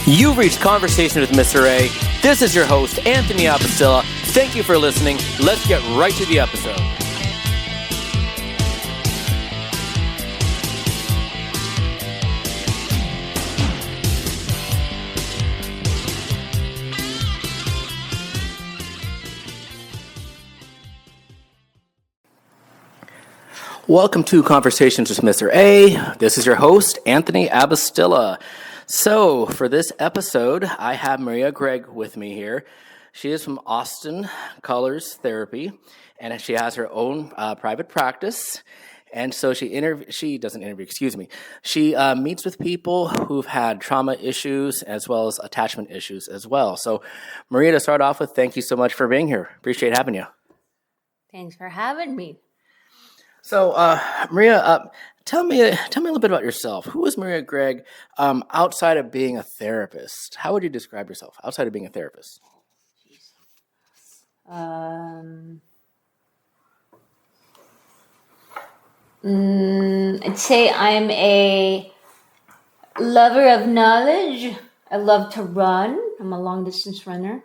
You've reached Conversation with Mr. A. This is your host, Anthony Apostilla. Thank you for listening. Let's get right to the episode. Welcome to Conversations with Mr. A. This is your host, Anthony Abastilla. So, for this episode, I have Maria Gregg with me here. She is from Austin Colors Therapy, and she has her own private practice. And so she meets with people who've had trauma issues as well as attachment issues as well. So, Maria, to start off with, thank you so much for being here. Appreciate having you. Thanks for having me. So, Maria, tell me a little bit about yourself. Who is Maria Gregg outside of being a therapist? How would you describe yourself outside of being a therapist? I'd say I'm a lover of knowledge. I love to run. I'm a long distance runner.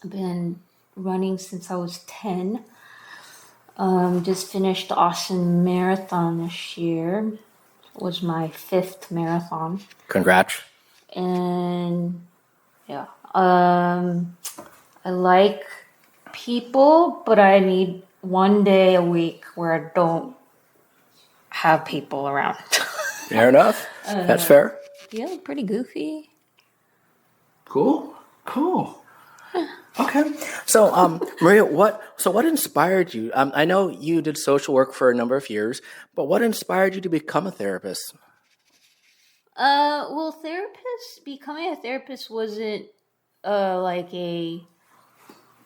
I've been running since I was 10. Just finished the Austin Marathon this year. It was my 5th marathon. Congrats. And yeah, I like people, but I need one day a week where I don't have people around. Fair enough. That's fair. Yeah, pretty goofy. Cool. Okay. So, Maria, what inspired you? I know you did social work for a number of years, but what inspired you to become a therapist? Becoming a therapist wasn't like a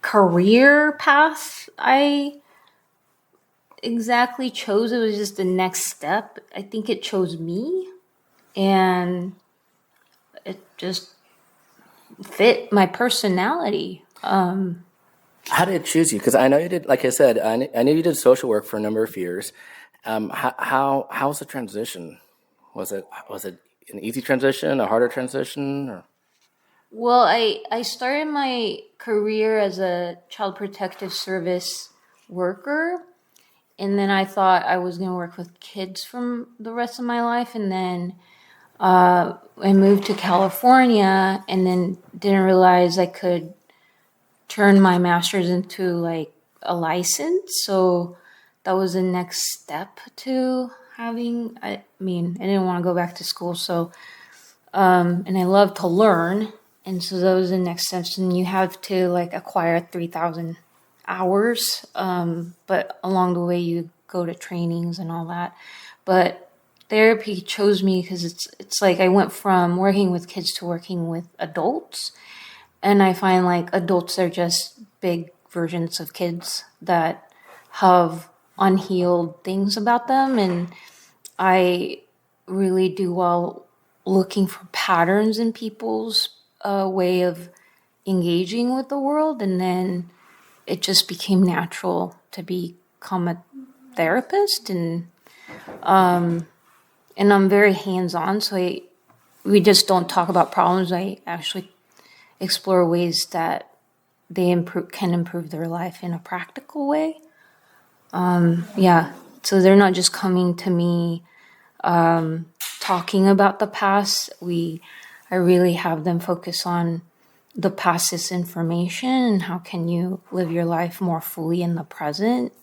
career path I exactly chose. It was just the next step. I think it chose me, and it just fit my personality. How did it choose you? Because I know you did, like I said, I know you did social work for a number of years. How was the transition? Was it an easy transition, a harder transition? Or? Well, I started my career as a child protective service worker, and then I thought I was going to work with kids for the rest of my life, and then I moved to California, and then didn't realize I could turn my master's into like a license. So that was the next step to having. I didn't want to go back to school, so and I love to learn, and so that was the next step. And you have to like acquire 3,000 hours, but along the way you go to trainings and all that. But therapy chose me because it's like I went from working with kids to working with adults. And I find like adults are just big versions of kids that have unhealed things about them. And I really do well looking for patterns in people's way of engaging with the world. And then it just became natural to become a therapist. And I'm very hands-on. So we just don't talk about problems. I actually explore ways that they can improve their life in a practical way. So they're not just coming to me talking about the past. I really have them focus on the past is information and how can you live your life more fully in the present.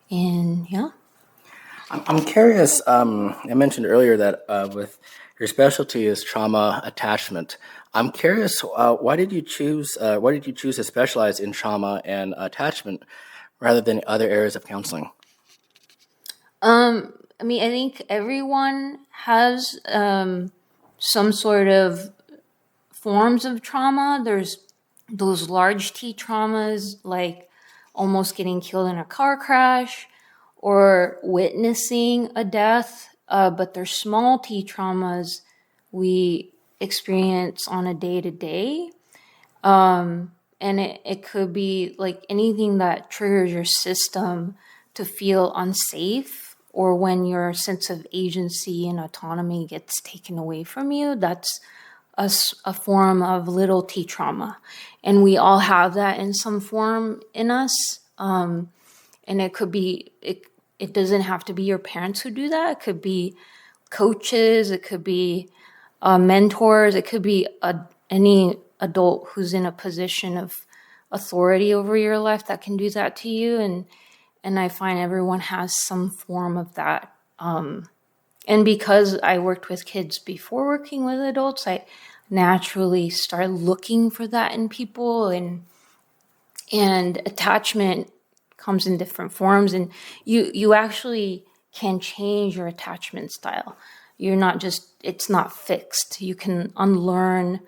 And yeah. I'm curious. I mentioned earlier that with your specialty is trauma attachment. I'm curious. Why did you choose to specialize in trauma and attachment rather than other areas of counseling? I think everyone has some sort of forms of trauma. There's those large T traumas, like almost getting killed in a car crash or witnessing a death. But there's small T traumas we experience on a day-to-day. And it could be like anything that triggers your system to feel unsafe, or when your sense of agency and autonomy gets taken away from you. That's a form of little t trauma, and we all have that in some form in us. And it could be it doesn't have to be your parents who do that. It could be coaches. It could be mentors. It could be any adult who's in a position of authority over your life that can do that to you. And I find everyone has some form of that. And because I worked with kids before working with adults, I naturally started looking for that in people, and attachment comes in different forms, and you actually can change your attachment style. You're not just, it's not fixed. You can unlearn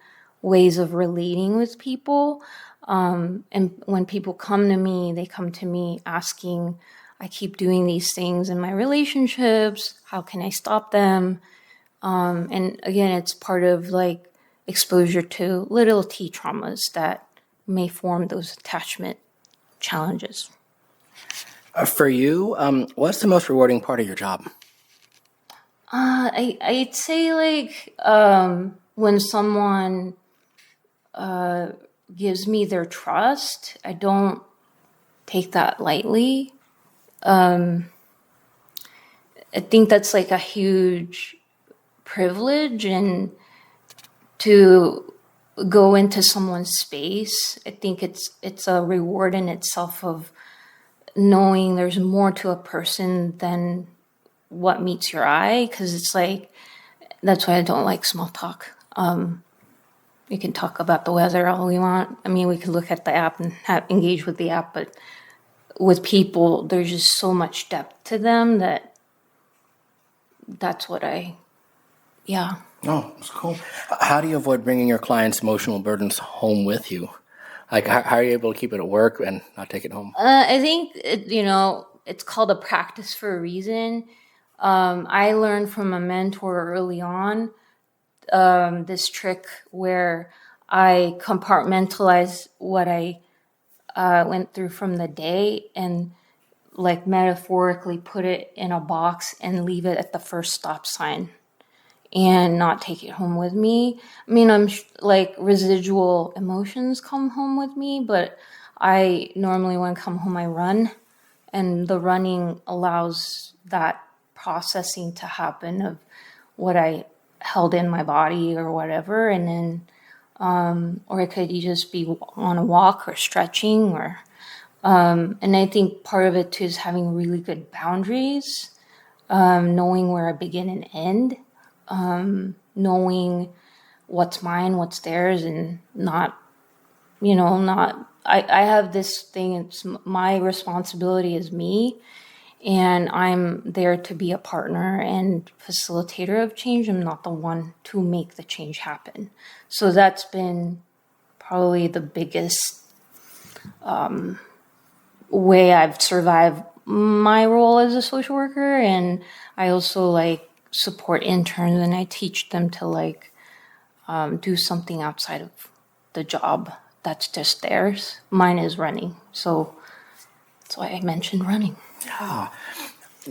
ways of relating with people. And when people come to me, they come to me asking, I keep doing these things in my relationships. How can I stop them? And again, it's part of like exposure to little t traumas that may form those attachment challenges. For you, what's the most rewarding part of your job? I'd say like when someone gives me their trust, I don't take that lightly. I think that's like a huge privilege, and to go into someone's space, I think it's a reward in itself of knowing there's more to a person than what meets your eye, because it's like, that's why I don't like small talk. We can talk about the weather all we want. I mean, we could look at the app and engage with the app, but with people, there's just so much depth to them that's what yeah. Oh, it's cool. How do you avoid bringing your clients' emotional burdens home with you? Like, how are you able to keep it at work and not take it home? I think, it's called a practice for a reason. I learned from a mentor early on this trick where I compartmentalize what I went through from the day, and like metaphorically put it in a box and leave it at the first stop sign and not take it home with me. I mean, like residual emotions come home with me, but I normally, when I come home, I run, and the running allows that processing to happen of what I held in my body or whatever. And then, or it could just be on a walk or stretching, or, and I think part of it too is having really good boundaries, knowing where I begin and end, knowing what's mine, what's theirs, and not, I have this thing, it's my responsibility is me, and I'm there to be a partner and facilitator of change. I'm not the one to make the change happen. So that's been probably the biggest way I've survived my role as a social worker. And I also like support interns, and I teach them to like do something outside of the job that's just theirs. Mine is running. So that's why I mentioned running. Yeah.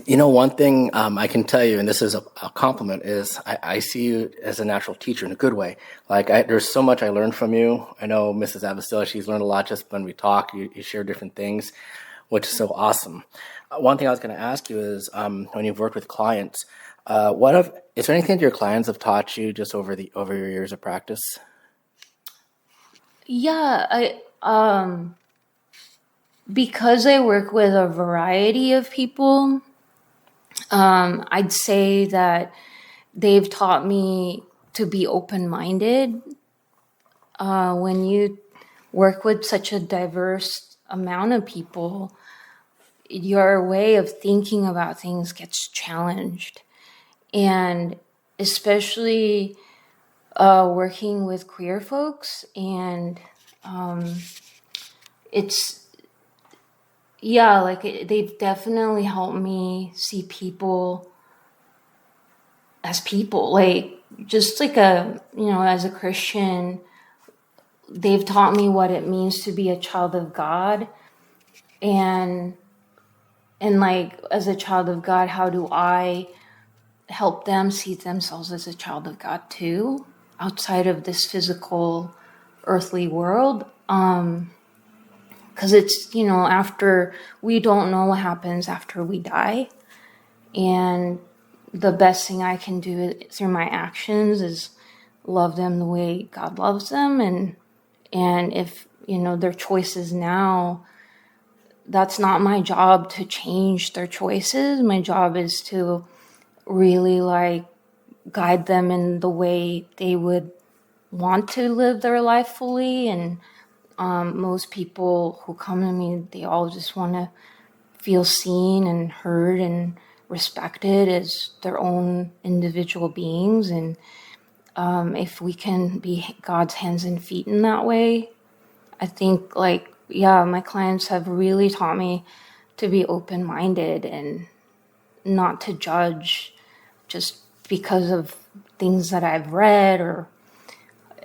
You know, one thing I can tell you, and this is a compliment, is I see you as a natural teacher in a good way. Like, there's so much I learned from you. I know Mrs. Abastilla, she's learned a lot just when we talk. You share different things, which is so awesome. One thing I was going to ask you is, when you've worked with clients, is there anything that your clients have taught you just over your years of practice? Yeah, because I work with a variety of people, I'd say that they've taught me to be open-minded. When you work with such a diverse amount of people, your way of thinking about things gets challenged. And especially working with queer folks, and they've definitely helped me see people as people, like just like as a Christian, they've taught me what it means to be a child of God, and like as a child of God, how do I help them see themselves as a child of God too? outside of this physical earthly world. Because it's, after, we don't know what happens after we die. And the best thing I can do through my actions is love them the way God loves them. And if, their choices now, that's not my job to change their choices. My job is to really guide them in the way they would want to live their life fully. And most people who come to me, they all just want to feel seen and heard and respected as their own individual beings. And if we can be God's hands and feet in that way, I think my clients have really taught me to be open-minded and not to judge just because of things that I've read, or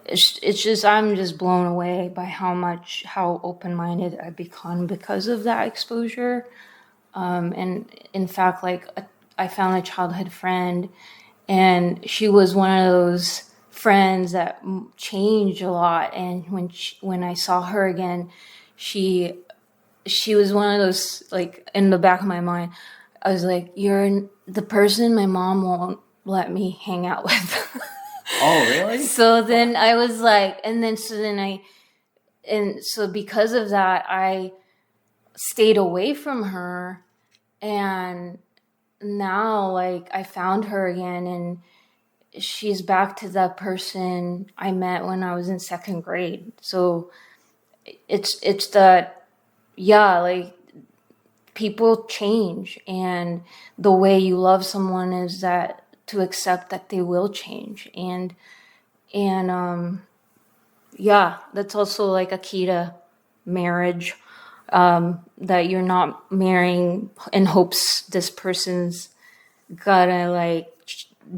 it's just, I'm just blown away by how open-minded I've become because of that exposure. And in fact, I found a childhood friend, and she was one of those friends that changed a lot. And when I saw her again, she was one of those, in the back of my mind, I was like, you're the person my mom won't let me hang out with. Oh, really? So then I was like, so because of that, I stayed away from her. And now, I found her again, and she's back to the person I met when I was in second grade. So it's that, people change, and the way you love someone is that to accept that they will change. And that's also a key to marriage, that you're not marrying in hopes this person's gotta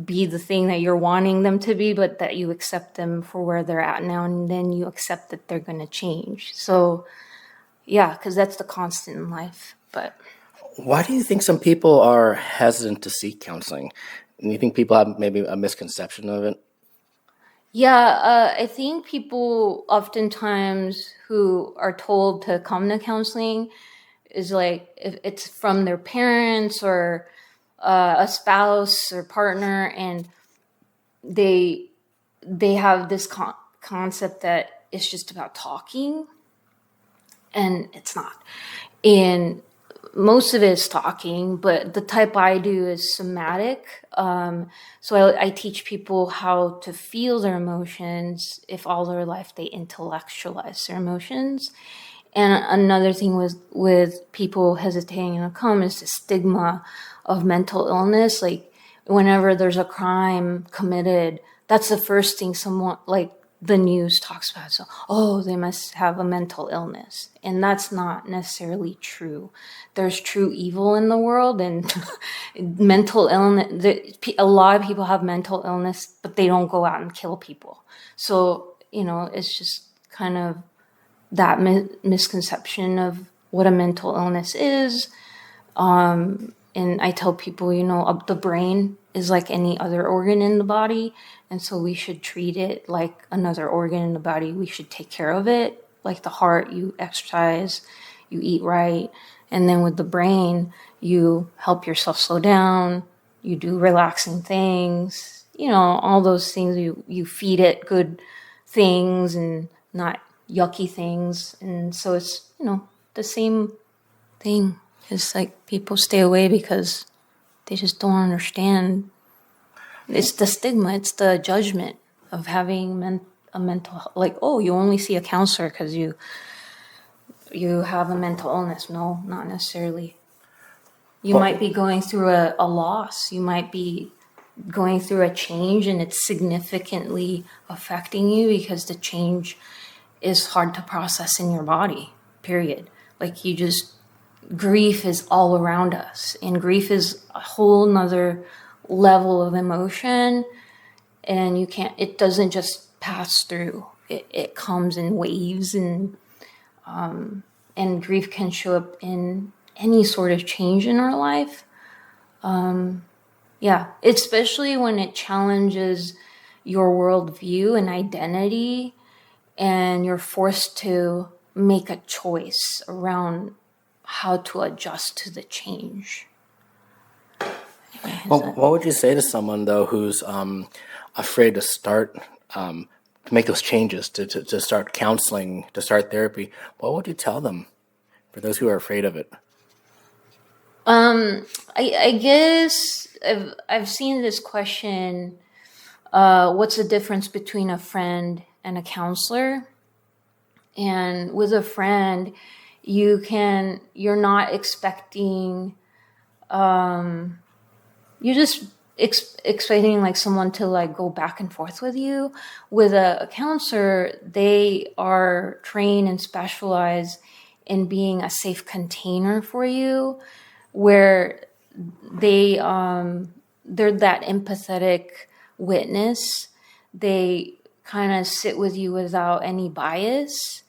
be the thing that you're wanting them to be, but that you accept them for where they're at now, and then you accept that they're going to change. So because that's the constant in life. But why do you think some people are hesitant to seek counseling? And you think people have maybe a misconception of it? I think people oftentimes who are told to come to counseling is if it's from their parents or a spouse or partner, and they have this concept that it's just about talking, and it's not. And most of it is talking, but the type I do is somatic. So I teach people how to feel their emotions if all their life they intellectualize their emotions. And another thing with people hesitating to come is the stigma of mental illness. Whenever there's a crime committed, that's the first thing someone the news talks about. So, they must have a mental illness. And that's not necessarily true. There's true evil in the world, and mental illness. A lot of people have mental illness, but they don't go out and kill people. So, it's just kind of that misconception of what a mental illness is. And I tell people, the brain is like any other organ in the body. And so we should treat it like another organ in the body. We should take care of it. Like the heart, you exercise, you eat right. And then with the brain, you help yourself slow down. You do relaxing things, all those things. You feed it good things and not yucky things. And so it's, the same thing. It's people stay away because they just don't understand. It's the stigma. It's the judgment of having a mental, you only see a counselor because you have a mental illness. No, not necessarily. You might be going through a loss. You might be going through a change, and it's significantly affecting you because the change is hard to process in your body, period. Grief is all around us, and grief is a whole nother level of emotion, and it doesn't just pass through. It comes in waves, and grief can show up in any sort of change in our life. Especially when it challenges your worldview and identity, and you're forced to make a choice around how to adjust to the change. Well, what would you say to someone though who's afraid to start to make those changes, to start counseling, to start therapy? What would you tell them for those who are afraid of it? I guess I've seen this question, what's the difference between a friend and a counselor? And with a friend, you're not expecting, you're just expecting like someone to like go back and forth with you. With a counselor, they are trained and specialized in being a safe container for you, where they they're that empathetic witness. They kind of sit with you without any bias,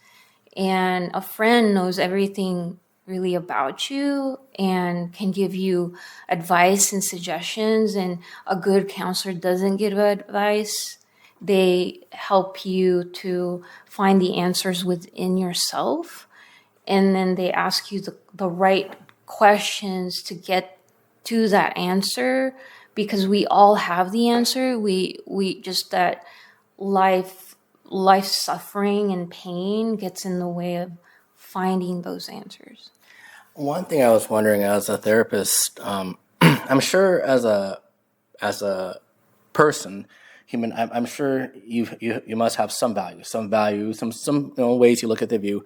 and a friend knows everything really about you and can give you advice and suggestions. And a good counselor doesn't give advice. They help you to find the answers within yourself, and then they ask you the right questions to get to that answer, because we all have the answer. We just that life suffering and pain gets in the way of finding those answers. One thing I was wondering as a therapist, I'm sure as a person, human, I'm sure you must have some value, some ways you look at the view.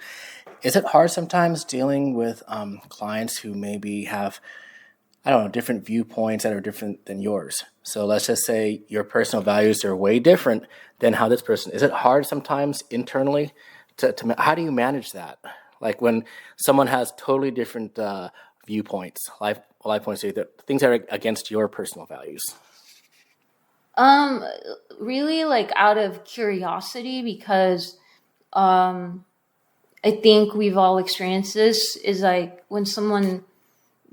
Is it hard sometimes dealing with clients who maybe have, I don't know, different viewpoints that are different than yours? So let's just say your personal values are way different than how this person. Is it hard sometimes internally to how do you manage that? Like when someone has totally different viewpoints, life points of view, things that are against your personal values. Really, like out of curiosity, because I think we've all experienced this, is like when someone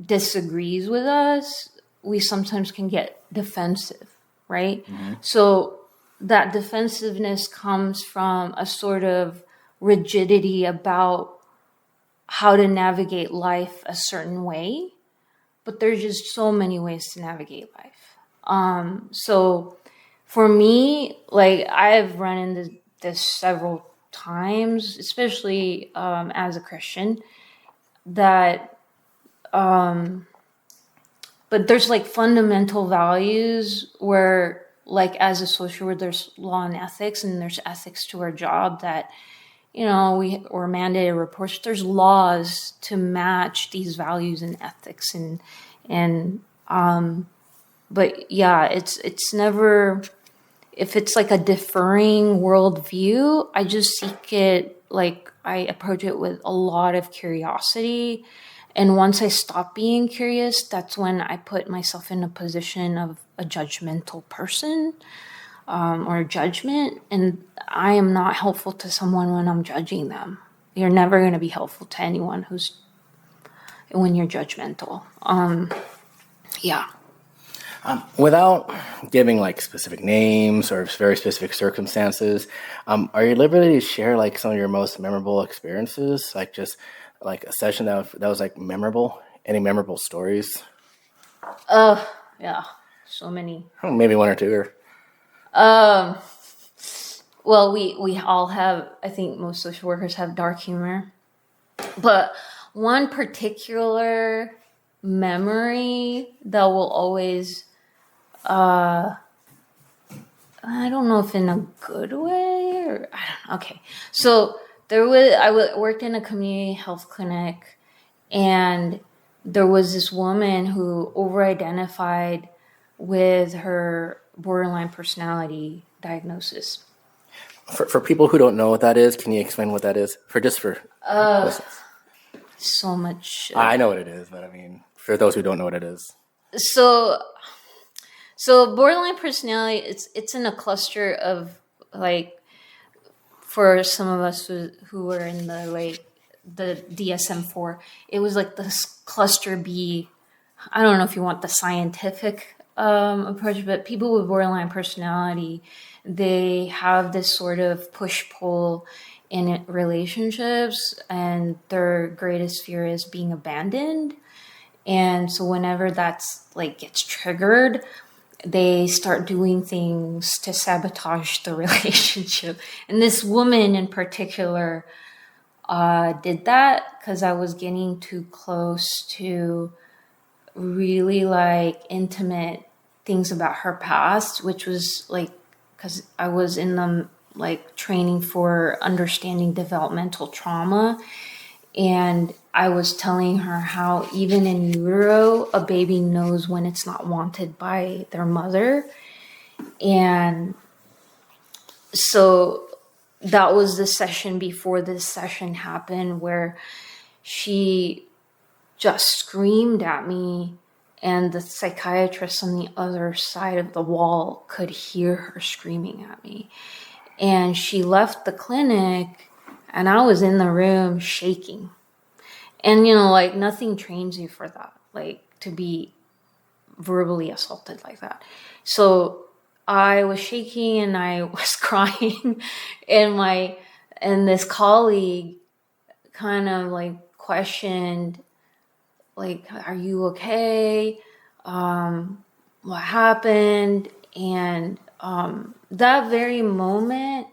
disagrees with us, we sometimes can get defensive, right? Mm-hmm. So that defensiveness comes from a sort of rigidity about how to navigate life a certain way, but there's just so many ways to navigate life. So for me, like I've run into this several times, especially as a Christian, that but there's like fundamental values where, like as a social worker, there's law and ethics, and there's ethics to our job that, we're mandated reports. There's laws to match these values and ethics, and but yeah, it's never, if it's like a differing worldview, I just seek it, like I approach it with a lot of curiosity. And once I stop being curious, that's when I put myself in a position of a judgmental person, or judgment. And I am not helpful to someone when I'm judging them. You're never going to be helpful to anyone when you're judgmental. Yeah. Without giving like specific names or very specific circumstances, are you liberty to share like some of your most memorable experiences? Like just like a session that was like memorable? Any memorable stories? Yeah, so many. Maybe one or two. Or Well, we all have, I think most social workers have dark humor. But one particular memory that will always, I don't know if in a good way, or I don't know. Okay. So worked in a community health clinic, and there was this woman who over-identified with her borderline personality diagnosis. For people who don't know what that is, can you explain what that is? So much. I know what it is, but I mean, for those who don't know what it is. So borderline personality, it's in a cluster of, like, for some of us who were in the DSM-4, it was like this cluster B. I don't know if you want the scientific approach, but people with borderline personality, they have this sort of push-pull in relationships, and their greatest fear is being abandoned. And so whenever that's like gets triggered, they start doing things to sabotage the relationship. And this woman in particular did that because I was getting too close to really like intimate things about her past, which was like, because I was in the like training for understanding developmental trauma. And I was telling her how even in utero, a baby knows when it's not wanted by their mother. And so that was the session before this session happened, where she just screamed at me, and the psychiatrist on the other side of the wall could hear her screaming at me. And she left the clinic, and I was in the room shaking. And, you know, like nothing trains you for that, like to be verbally assaulted like that. So I was shaking and I was crying, and this colleague kind of like questioned, like, are you okay? What happened? And that very moment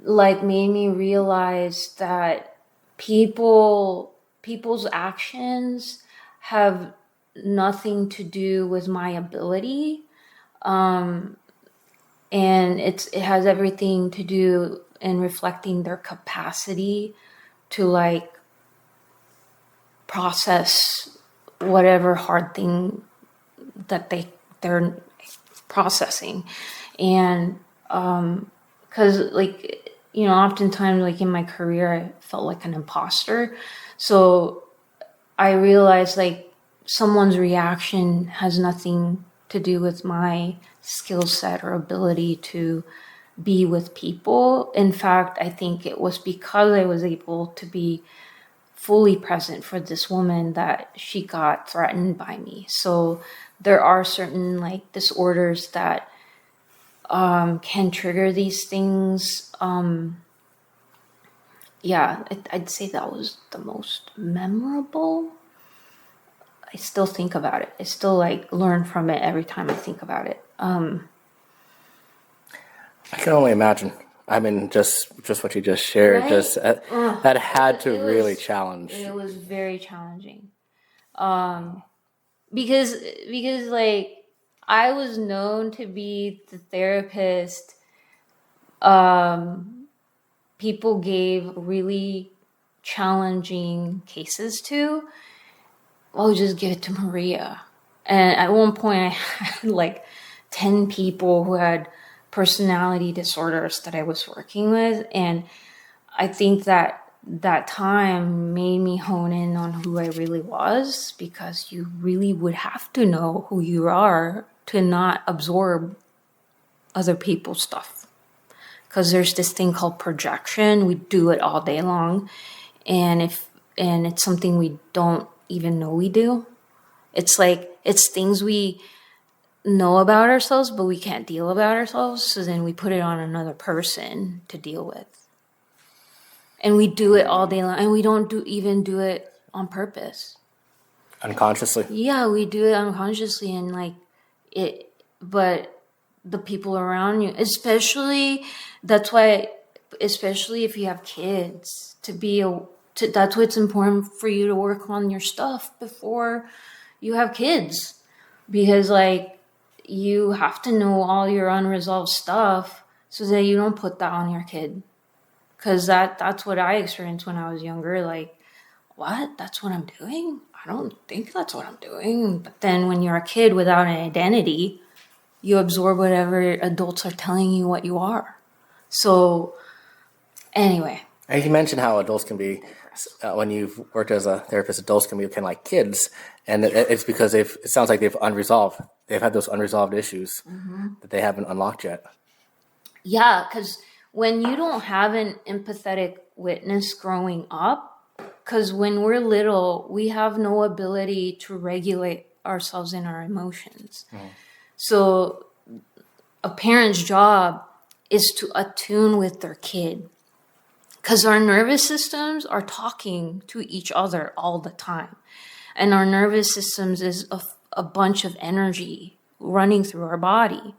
like made me realize that people's actions have nothing to do with my ability. And it has everything to do in reflecting their capacity to like process whatever hard thing that they're processing. And because like, you know, oftentimes like in my career I felt like an imposter, so I realized like someone's reaction has nothing to do with my skill set or ability to be with people. In fact, I think it was because I was able to be fully present for this woman that she got threatened by me. So there are certain like disorders that can trigger these things. Yeah, I'd say that was the most memorable. I still think about it. I still like learn from it every time I think about it. I can only imagine. I mean, just what you just shared, Right? just that had to It really was- challenge. It was very challenging. Because like I was known to be the therapist people gave really challenging cases to. I'll just give it to Maria. And at one point I had like 10 people who had personality disorders that I was working with. And I think that time made me hone in on who I really was, because you really would have to know who you are to not absorb other people's stuff. Because there's this thing called projection. We do it all day long. And it's something we don't even know we do. It's like, it's things we know about ourselves, but we can't deal about ourselves. So then we put it on another person to deal with. And we do it all day long, and we don't even do it on purpose. Unconsciously. Yeah, we do it unconsciously, and like it, but the people around you, especially, that's why, especially if you have kids, that's why it's important for you to work on your stuff before you have kids, because like you have to know all your unresolved stuff so that you don't put that on your kid. Because that's what I experienced when I was younger. Like, what? That's what I'm doing? I don't think that's what I'm doing. But then when you're a kid without an identity, you absorb whatever adults are telling you what you are. So, anyway. And you mentioned how adults can be, when you've worked as a therapist, adults can be kind of like kids. And it's because it sounds like they've had those unresolved issues that they haven't unlocked yet. Yeah, because when you don't have an empathetic witness growing up, because when we're little, we have no ability to regulate ourselves in our emotions. So a parent's job is to attune with their kid. Because our nervous systems are talking to each other all the time. And our nervous systems is a bunch of energy running through our body.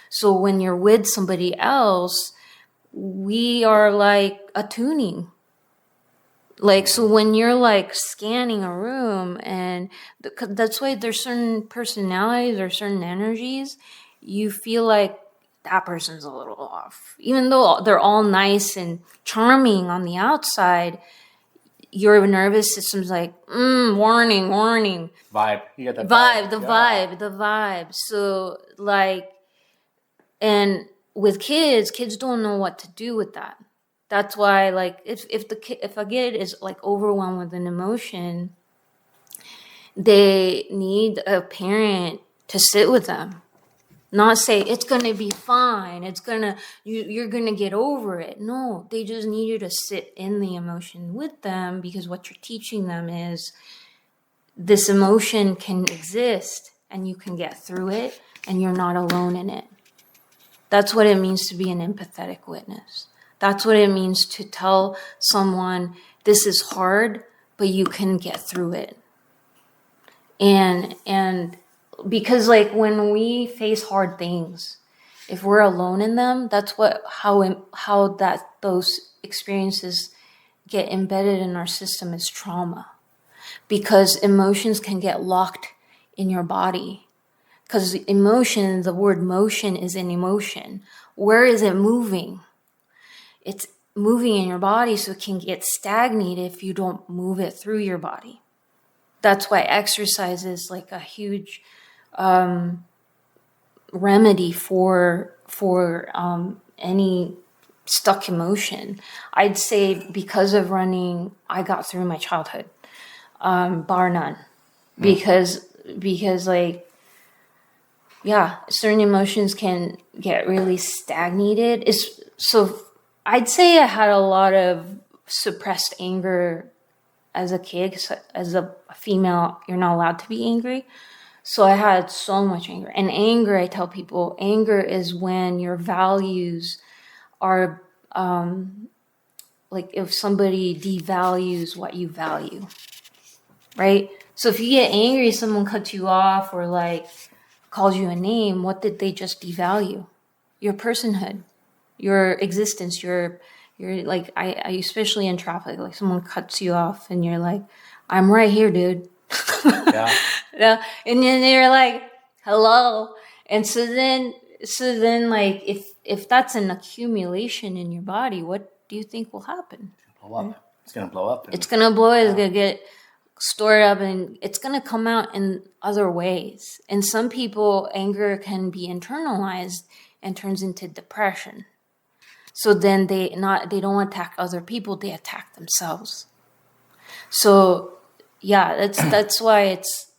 So when you're with somebody else, we are like attuning. Like, so when you're like scanning a room, and that's why there's certain personalities or certain energies, you feel like that person's a little off. Even though they're all nice and charming on the outside, your nervous system's like, warning, warning. Vibe. You get that The vibe. So like, and with kids don't know what to do with that. That's why, like, if a kid is like overwhelmed with an emotion, they need a parent to sit with them, not say it's gonna be fine. You're gonna get over it. No, they just need you to sit in the emotion with them, because what you're teaching them is this emotion can exist and you can get through it and you're not alone in it. That's what it means to be an empathetic witness. That's what it means to tell someone this is hard, but you can get through it. And because like when we face hard things, if we're alone in them, that's how those experiences get embedded in our system as trauma. Because emotions can get locked in your body. Because emotion, the word motion is an emotion. Where is it moving? It's moving in your body, so it can get stagnated if you don't move it through your body. That's why exercise is like a huge remedy for any stuck emotion. I'd say because of running, I got through my childhood, bar none. Because like, yeah, certain emotions can get really stagnated. So I'd say I had a lot of suppressed anger as a kid. 'Cause as a female, you're not allowed to be angry. So I had so much anger. And anger, I tell people, anger is when your values are, like if somebody devalues what you value, right? So if you get angry, someone cuts you off or like calls you a name, what did they just devalue? Your personhood, your existence, you're like, I especially in traffic, like someone cuts you off and you're like, I'm right here, dude. Yeah. Yeah. And then they're like, hello. And so then like, if that's an accumulation in your body, what do you think will happen? Blow up. It's going to blow up. It's going to blow. It's going to get stored up, and it's going to come out in other ways. And some people, anger can be internalized and turns into depression. So then they don't attack other people, they attack themselves. So yeah, that's why it's,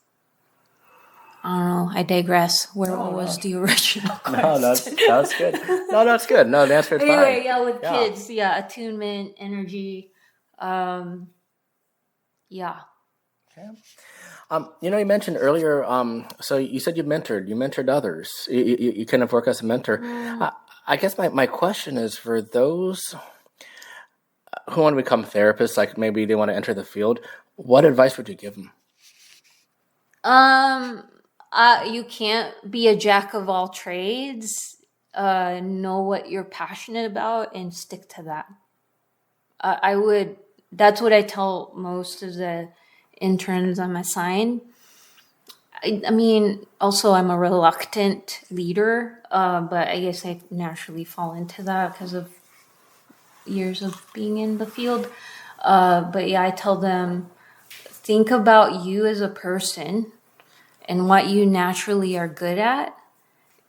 I don't know, I digress. What was the original question? No, that's good. No, that's good. No, the answer is fine. Anyway, yeah, with kids, attunement, energy, yeah. Okay. You mentioned earlier, so you said you mentored others. You kind of work as a mentor. I guess my question is for those who want to become therapists, like maybe they want to enter the field, what advice would you give them? You can't be a jack of all trades. Know what you're passionate about and stick to that. That's what I tell most of the interns I'm assigned. I mean, also I'm a reluctant leader, but I guess I naturally fall into that because of years of being in the field. But yeah, I tell them, think about you as a person and what you naturally are good at,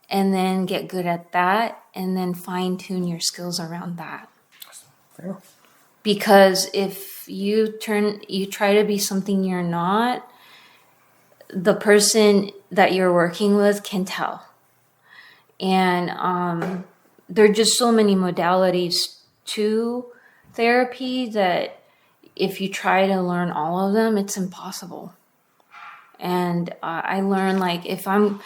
and then get good at that, and then fine tune your skills around that. Fair. Because if you try to be something you're not, the person that you're working with can tell. And there are just so many modalities to therapy that if you try to learn all of them, it's impossible. And I learned, like, because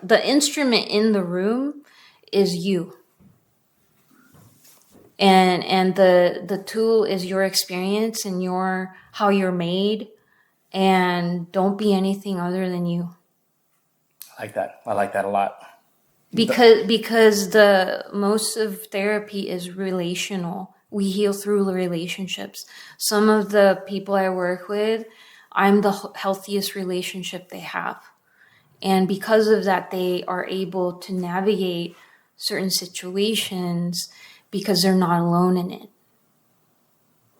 the instrument in the room is you. And the tool is your experience and how you're made, and don't be anything other than you. I like that. I like that a lot. Because the most of therapy is relational. We heal through relationships. Some of the people I work with, I'm the healthiest relationship they have. And because of that, they are able to navigate certain situations because they're not alone in it.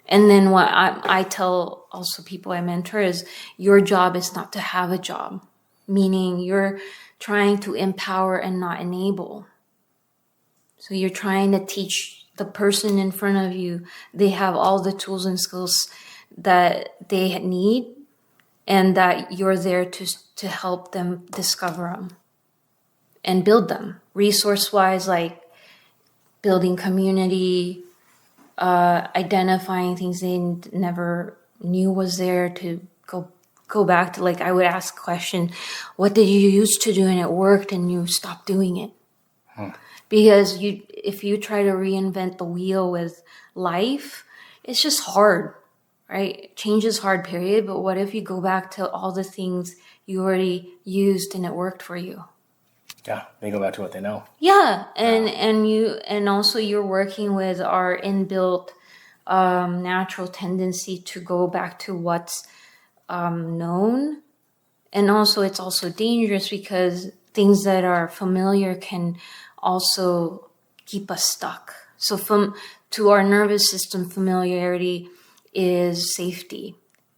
And then what I tell also people I mentor is your job is not to have a job, meaning you're trying to empower and not enable. So you're trying to teach the person in front of you, they have all the tools and skills that they need, and that you're there to help them discover them and build them. Resource-wise, like building community, identifying things they never knew was there, to go back to, like, I would ask a question, what did you used to do and it worked and you stopped doing it? Because if you try to reinvent the wheel with life, it's just hard, right? Change is hard, period. But what if you go back to all the things you already used and it worked for you? Yeah, they go back to what they know. Yeah, and also you're working with our inbuilt natural tendency to go back to what's known. And also it's also dangerous because things that are familiar can also keep us stuck. So to our nervous system, familiarity is safety,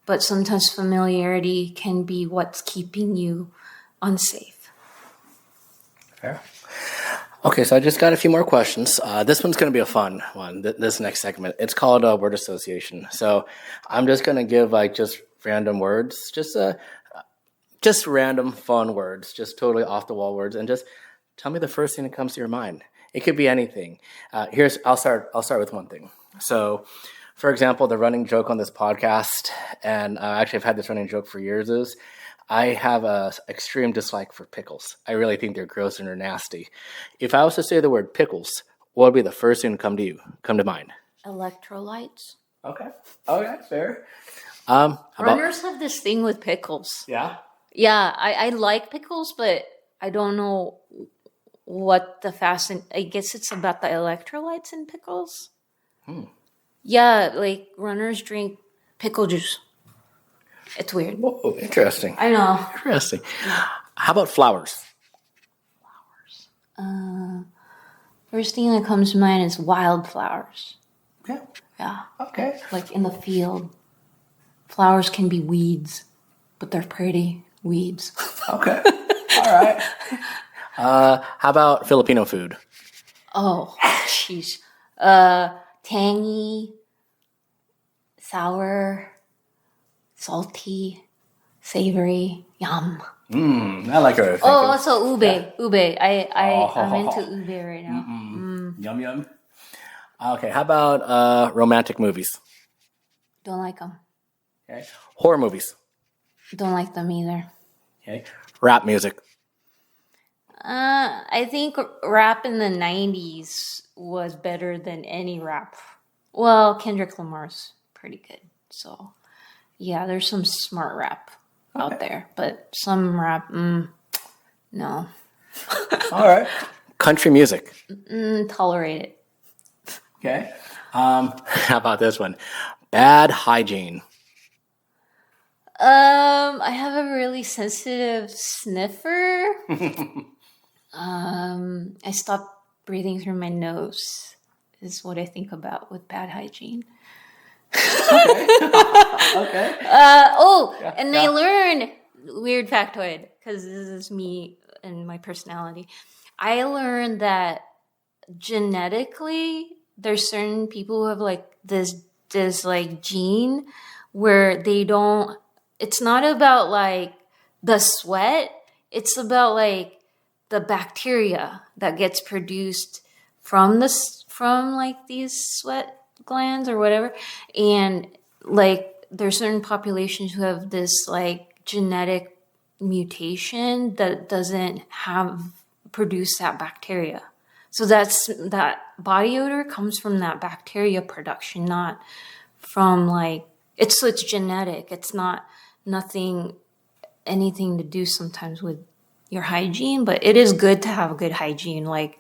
but sometimes familiarity can be what's keeping you unsafe. Fair. Okay, so I just got a few more questions. This one's going to be a fun one, this next segment. It's called word association. So I'm just going to give like just random words, just random fun words, just totally off the wall words, and just tell me the first thing that comes to your mind. It could be anything. I'll start with one thing. So, for example, the running joke on this podcast, and actually I've had this running joke for years, is I have a extreme dislike for pickles. I really think they're gross and they're nasty. If I was to say the word pickles, what would be the first thing to come to mind? Electrolytes. Okay, fair. Runners have this thing with pickles. Yeah. Yeah, I like pickles, but I don't know what I guess it's about the electrolytes in pickles. Yeah, like runners drink pickle juice. It's weird. Whoa, interesting. I know. Interesting. How about flowers? First thing that comes to mind is wildflowers. Yeah. Yeah. Okay. Like in the field. Flowers can be weeds, but they're pretty weeds. Okay. All right. How about Filipino food? Oh, jeez. Tangy, sour, salty, savory, yum. I like her. Oh, also ube. Yeah. Ube. I'm into ube right now. Yum, yum. Okay, how about romantic movies? Don't like them. Okay. Horror movies? Don't like them either. Okay. Rap music? I think rap in the 90s was better than any rap. Well, Kendrick Lamar's pretty good. So, yeah, there's some smart rap out there, but some rap, no. All right. Country music? Tolerate it. Okay. How about this one? Bad hygiene? I have a really sensitive sniffer. I stopped breathing through my nose is what I think about with bad hygiene. Okay. Okay. I learned, weird factoid, because this is me and my personality. I learned that genetically, there's certain people who have like this like gene where they don't, it's not about like the sweat, it's about like the bacteria that gets produced from like these sweat glands or whatever. And like there's certain populations who have this like genetic mutation that doesn't have produce that bacteria. So that body odor comes from that bacteria production, not from like it's genetic. It's not anything to do sometimes with your hygiene, but it is good to have good hygiene, like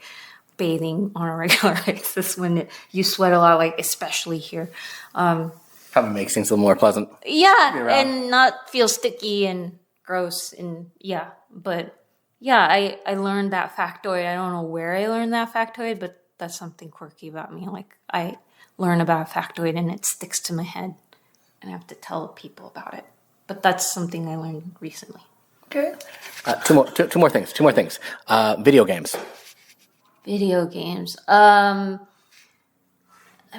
bathing on a regular basis when you sweat a lot, like especially here. Probably makes things a little more pleasant. Yeah, around. and not feel sticky and gross and yeah. But yeah, I learned that factoid. I don't know where I learned that factoid, but that's something quirky about me. Like I learn about a factoid and it sticks to my head and I have to tell people about it. But that's something I learned recently. Okay. Two more things. Video games. Video games. I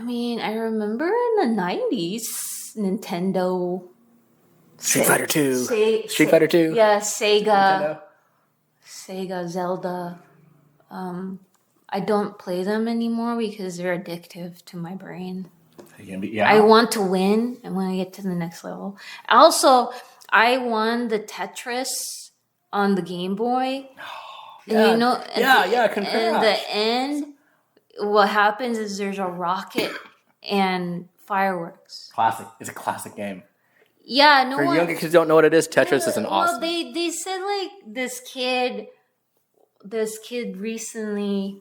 mean, I remember in the 90s, Nintendo. Street Fighter 2. Street Fighter 2. Yeah, Sega. Nintendo. Sega, Zelda. I don't play them anymore because they're addictive to my brain. Yeah. I want to win and when I get to the next level. Also, I won the Tetris on the Game Boy. Yeah. And Congrats. in the end, what happens is there's a rocket and fireworks. Classic. It's a classic game. Yeah, no For one. younger kids who don't know what it is, Tetris is an awesome. Well, they said like this kid recently,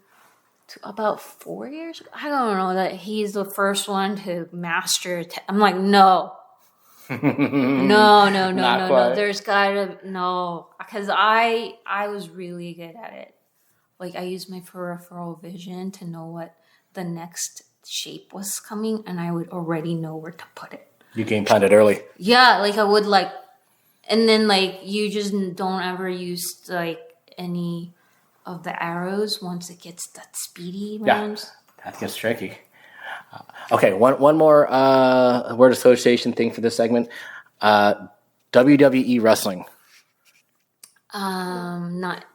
about 4 years ago, I don't know, that he's the first one to master. I'm like, no. No. There's gotta because I was really good at it. Like I used my peripheral vision to know what the next shape was coming, and I would already know where to put it. You game planned it early. Yeah, like I would like, and then like you just don't ever use like any of the arrows once it gets that speedy rounds. Yeah, that gets tricky. Okay, one more word association thing for this segment. WWE wrestling. Not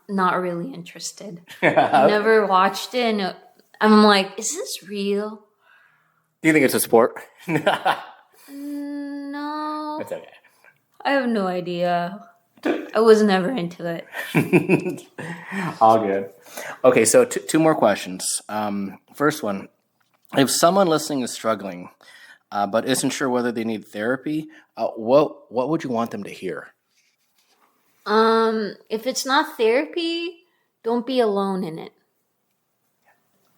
really interested. Never watched it. And I'm like, is this real? Do you think it's a sport? No. It's okay. I have no idea. I was never into it. All good. Okay, so two more questions. First one, if someone listening is struggling, but isn't sure whether they need therapy, what would you want them to hear? If it's not therapy, don't be alone in it.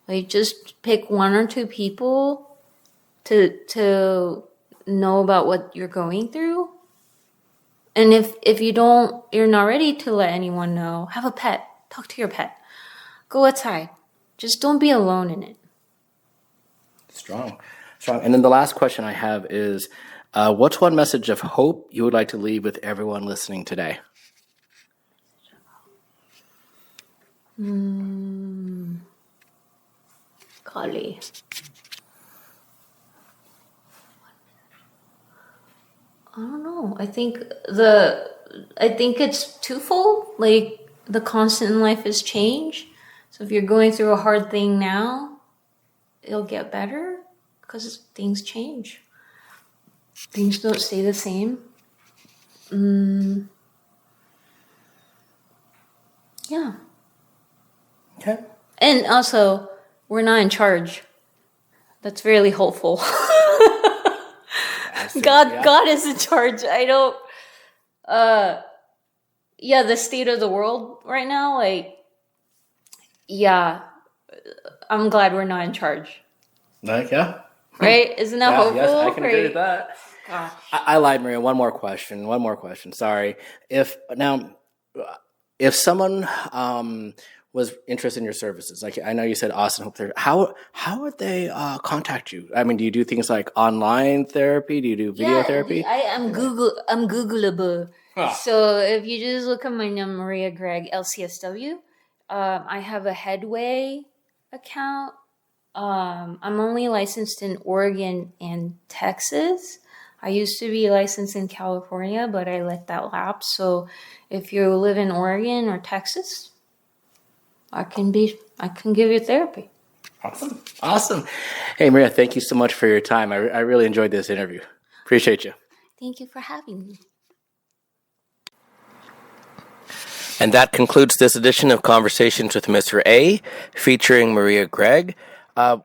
Like just pick one or two people to know about what you're going through. And if you're not ready to let anyone know, have a pet. Talk to your pet. Go outside. Just don't be alone in it. Strong. And then the last question I have is, what's one message of hope you would like to leave with everyone listening today? Golly. I don't know. I think it's twofold. Like the constant in life is change. So if you're going through a hard thing now, it'll get better because things change. Things don't stay the same. Yeah. Okay. And also, we're not in charge. That's really hopeful. God is in charge. I don't. The state of the world right now, like, yeah, I'm glad we're not in charge. Like, yeah. Right? Isn't that hopeful? Yes, I can agree with right? that. I lied, Maria. One more question. Sorry. If someone was interested in your services, like I know you said Austin Hope Therapy, how would they contact you? I mean, do you do things like online therapy? Do you do video therapy? I'm Googleable. Huh. So if you just look at my name, Maria Gregg, LCSW, I have a Headway account. I'm only licensed in Oregon and Texas. I used to be licensed in California, but I let that lapse. So if you live in Oregon or Texas, I can give you therapy. Awesome. Hey, Maria, thank you so much for your time. I really enjoyed this interview. Appreciate you. Thank you for having me. And that concludes this edition of Conversations with Mr. A, featuring Maria Gregg.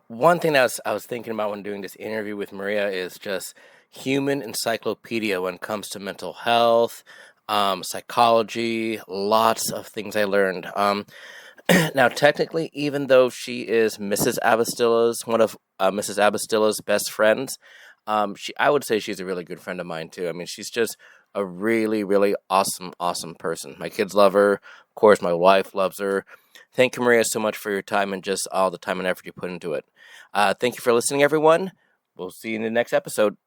One thing that I was thinking about when doing this interview with Maria is just human encyclopedia when it comes to mental health, psychology, lots of things I learned. Now, technically, even though she is Mrs. Abastilla's, one of Mrs. Abastilla's best friends, I would say she's a really good friend of mine too. I mean, she's just a really, really awesome person. My kids love her. Of course, my wife loves her. Thank you, Maria, so much for your time and just all the time and effort you put into it. Thank you for listening, everyone. We'll see you in the next episode.